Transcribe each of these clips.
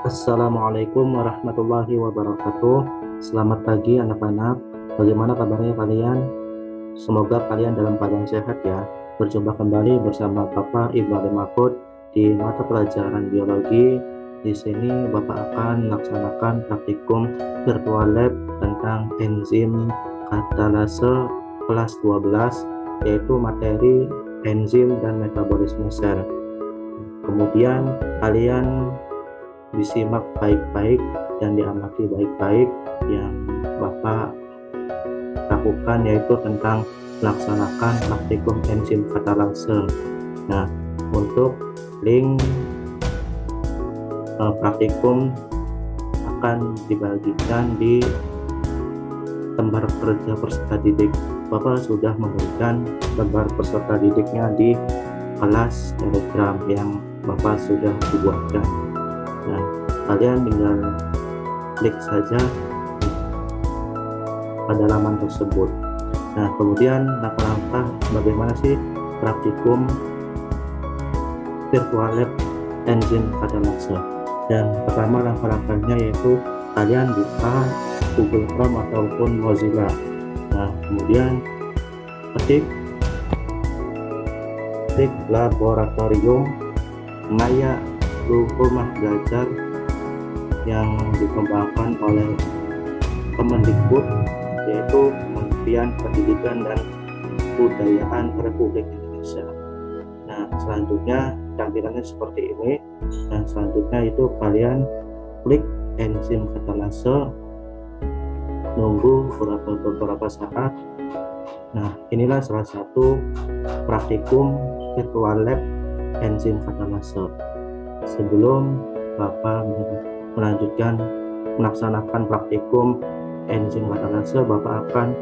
Assalamualaikum warahmatullahi wabarakatuh. Selamat pagi anak-anak. Bagaimana kabarnya kalian? Semoga kalian dalam keadaan sehat ya. Berjumpa kembali bersama Bapak Ibrahim Mahfud di mata pelajaran biologi. Di sini Bapak akan melaksanakan praktikum virtual lab tentang enzim katalase kelas 12, yaitu materi enzim dan metabolisme sel. Kemudian kalian disimak baik-baik dan diamati baik-baik yang Bapak lakukan, yaitu tentang melaksanakan praktikum enzim katalase. Nah, untuk link praktikum akan dibagikan di lembar kerja peserta didik. Bapak sudah memberikan lembar peserta didiknya di kelas Telegram yang Bapak sudah dibuatkan. Nah, kalian tinggal klik saja pada laman tersebut. Nah, kemudian langkah-langkah bagaimana sih praktikum virtual lab enzim katalase. Dan pertama langkah-langkahnya yaitu kalian buka Google Chrome ataupun Mozilla. Nah, kemudian ketik laboratorium Maya rumah belajar yang dikembangkan oleh Kemendikbud, yaitu Kementerian Pendidikan dan Kebudayaan Republik Indonesia. Nah, selanjutnya tampilannya seperti ini. Dan selanjutnya itu kalian klik enzim katalase, nunggu beberapa saat. Nah, inilah salah satu praktikum virtual lab enzim katalase. Sebelum Bapak melanjutkan melaksanakan praktikum enzim katalase, Bapak akan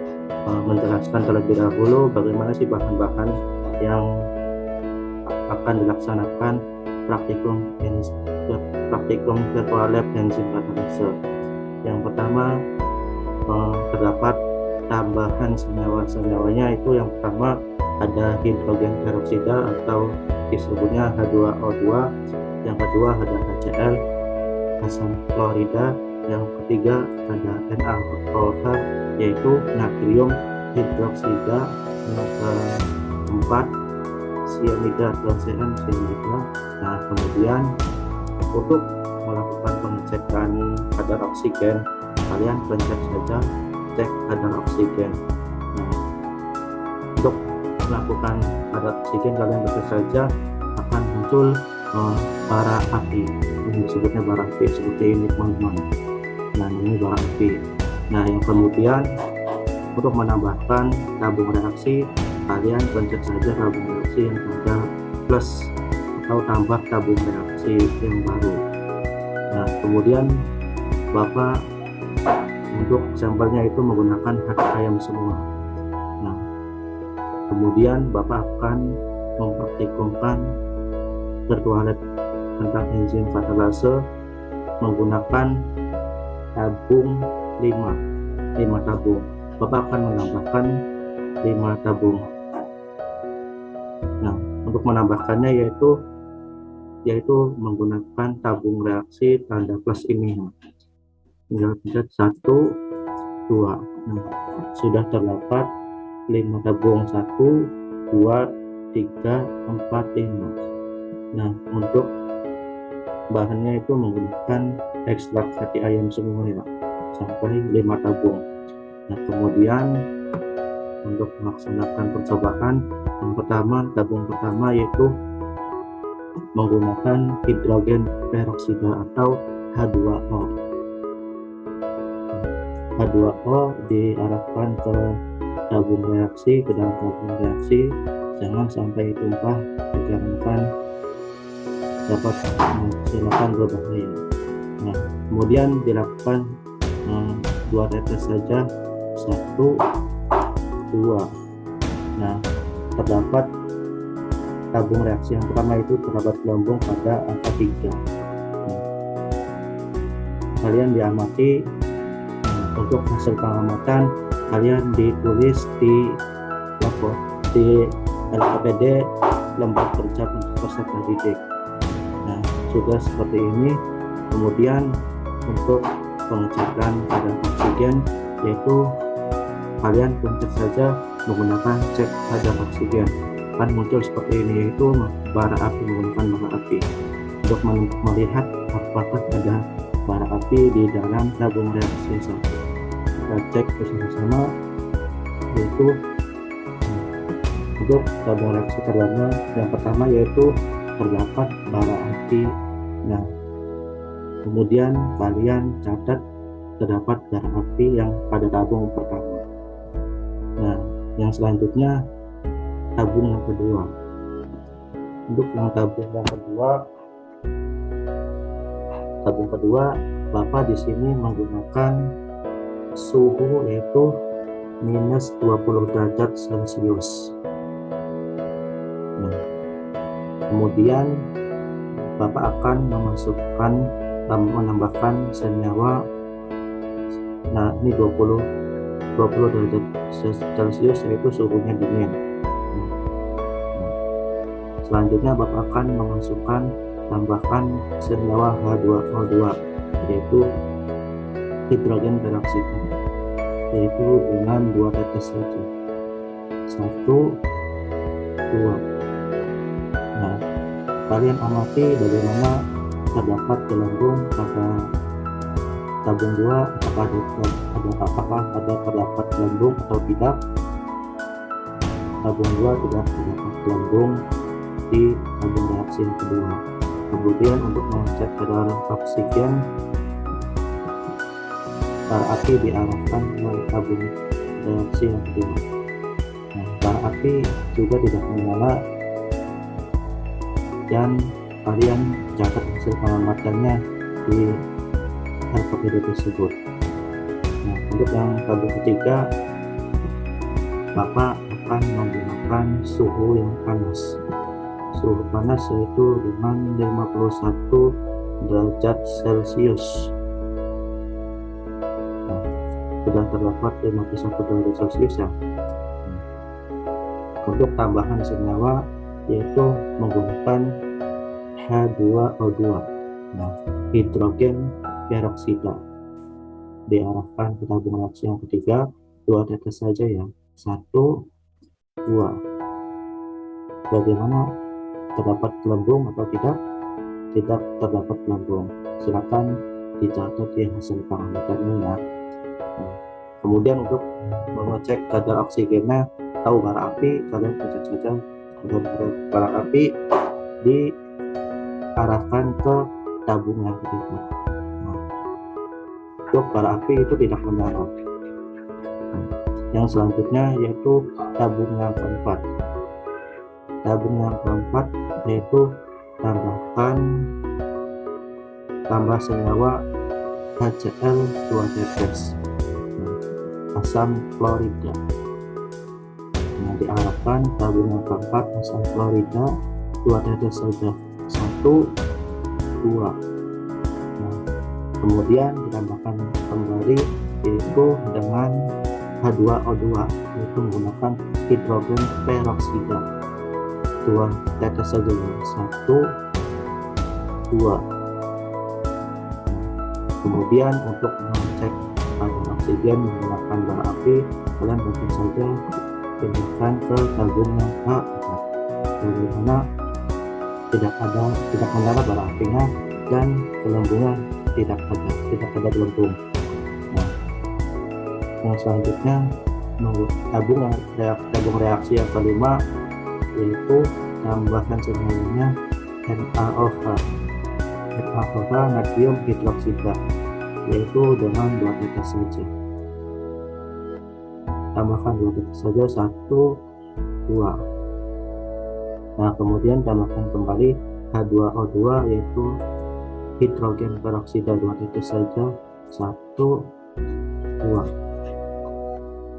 menjelaskan terlebih dahulu bagaimana sih bahan-bahan yang akan dilaksanakan praktikum virtual lab enzim katalase. Yang pertama, terdapat tambahan senyawa-senyawanya. Itu yang pertama ada hidrogen peroksida atau disebutnya H2O2, yang kedua ada HCl, asam klorida, yang ketiga ada NaOH yaitu natrium hidroksida, yang keempat sianida atau CN. Nah, kemudian untuk melakukan pengecekan kadar oksigen, kalian pencet saja cek kadar oksigen. Nah, untuk melakukan kadar oksigen kalian pencet saja, akan muncul bara api. Ini disebutnya bara api seperti ini, teman-teman. Nah, ini bara api. Nah, yang kemudian untuk menambahkan tabung reaksi, kalian pencet saja tabung reaksi yang ada plus atau tambah tabung reaksi yang baru. Nah, kemudian Bapak untuk sampelnya itu menggunakan hati ayam semua. Nah, kemudian Bapak akan mempraktikumkan virtual lab tentang enzim katalase menggunakan tabung 5 tabung. Bapak akan menambahkan 5 tabung. Nah, untuk menambahkannya yaitu menggunakan tabung reaksi tanda plus ini. Tinggal pencet 1, 2. Nah, sudah terdapat 5 tabung, 1, 2, 3, 4, 5. Nah, untuk bahannya itu menggunakan ekstrak hati ayam semua ya, sampai 5 tabung. Nah, kemudian untuk melaksanakan percobaan, yang pertama, tabung pertama yaitu menggunakan hidrogen peroksida atau H2O. H2O diarahkan ke tabung reaksi, ke dalam tabung reaksi, jangan sampai tumpah, dikarenakan dapat menghasilkan berbahaya. Nah, kemudian dilakukan 2 tetes saja, 1, 2. Nah, terdapat tabung reaksi yang pertama itu terdapat gelembung pada angka 3. Nah, kalian diamati. Untuk hasil pengamatan kalian ditulis di LKPD lembar kerja peserta didik. Nah, sudah seperti ini. Kemudian untuk pengecekan kadar oksigen, yaitu kalian pencet saja menggunakan cek kadar oksigen, kan muncul seperti ini, yaitu bara api, menggunakan bara api untuk melihat apakah ada bara api di dalam tabung reaksi 1. Kita cek bersama-sama, yaitu untuk tabung reaksi pertama, yang pertama yaitu terdapat bara api. Nah, kemudian kalian catat terdapat bara api yang pada tabung pertama. Nah, yang selanjutnya tabung yang kedua. Untuk yang tabung kedua, Bapak di sini menggunakan suhu yaitu minus 20 derajat Celcius. Nah, kemudian Bapak akan menambahkan senyawa. Nah, ini 20 derajat Celcius, yaitu suhunya dingin. Selanjutnya Bapak akan tambahkan senyawa H2O2, yaitu hidrogen peroksida, yaitu dengan 2 tetes saja. 1, 2. Nah, kalian amati bagaimana terdapat gelembung pada tabung 2, apakah ada terdapat gelembung atau tidak. Tabung 2 tidak terdapat gelembung di tabung reaksi yang kedua. Kemudian untuk mengecek kadar oksigen, bara api diarahkan ke tabung reaksi yang kedua. Nah, bara api juga tidak menyala, dan kalian catat hasil pengamatannya di LPDD tersebut. Nah, untuk yang tabung ketiga, Bapak akan menggunakan suhu yang panas. Suhu panas yaitu dengan 51 derajat Celcius. Nah, sudah terdapat 51 derajat Celcius ya. Untuk tambahan senyawa yaitu menggunakan H2O2, nah, hidrogen peroksida, diarahkan ke tabung reaksi yang ketiga, 2 tetes saja ya. 1, 2. Bagaimana, terdapat gelembung atau tidak? Tidak terdapat gelembung. Silakan dicatat di hasil pengamatannya ya. Nah, kemudian untuk mengecek kadar oksigennya, tahu bara api, kalian pencet saja bara api, diarahkan ke tabung yang ketiga. Nah, untuk bara api itu tidak menyala. Nah, yang selanjutnya yaitu tabung yang keempat. Tabung yang keempat yaitu tambah senyawa HCl 2 tetes, asam klorida. Nah, diarahkan tabung yang keempat, asam klorida 2 tetes saja. 1, 2. Nah, kemudian ditambahkan kembali yaitu dengan H2O2, yaitu menggunakan hidrogen peroksida, 2 tetes saja ya. 1, 2. Kemudian untuk mengecek kadar oksigen menggunakan bara api, kalian mungkin saja pindahkan ke tabung yang A4, bagaimana tidak menyala bara apinya dan gelembungnya tidak ada gelembung. Nah, yang selanjutnya tabung reaksi yang kelima yaitu tambahkan senyawanya NaOH, natrium hidroksida, yaitu dengan 2 tetes saja. Tambahkan 2 tetes saja. 1, 2. Nah, kemudian tambahkan kembali H2O2 yaitu hidrogen peroksida, 2 tetes saja. 1, 2.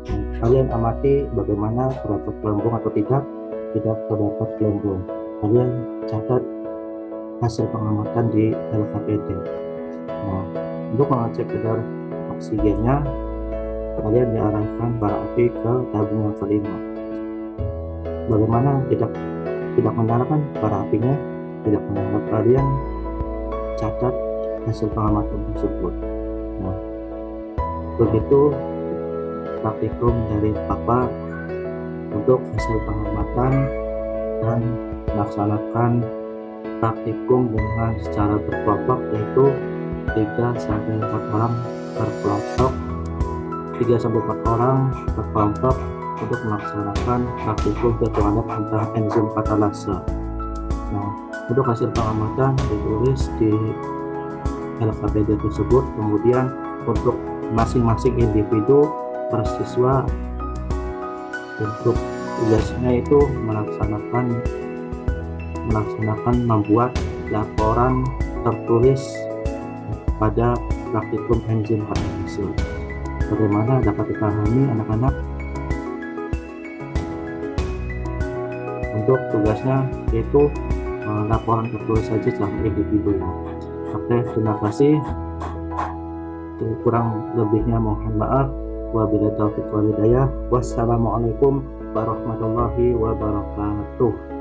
Nah, kalian amati bagaimana terdapat gelembung atau tidak terdapat gelembung. Kalian catat hasil pengamatan di LKPD. Nah, untuk mengecek kadar oksigennya, kalian diarahkan bara api ke tabung yang kelima. Bagaimana tidak menyalakan bara apinya? Tidak menyala. Kalian catat hasil pengamatan tersebut. Nah, begitu praktikum dari Bapak untuk hasil pengamatan dan melaksanakan praktikum dengan secara berkelompok, yaitu 3-4 orang per kelompok, 3-4 orang per kelompok untuk melaksanakan praktikum ketuhanan tentang enzim katalase. Nah, untuk hasil pengamatan ditulis di LKPD tersebut. Kemudian untuk masing-masing individu per siswa, untuk tugasnya itu melaksanakan membuat laporan tertulis pada praktikum enzim katalase. Bagaimana dapat dipahami anak-anak? Untuk tugasnya yaitu laporan tertulis saja secara individu. Oke, terima kasih. Kurang lebihnya mohon maaf. Wabillahi taufiq wal hidayah. Wassalamualaikum warahmatullahi wabarakatuh.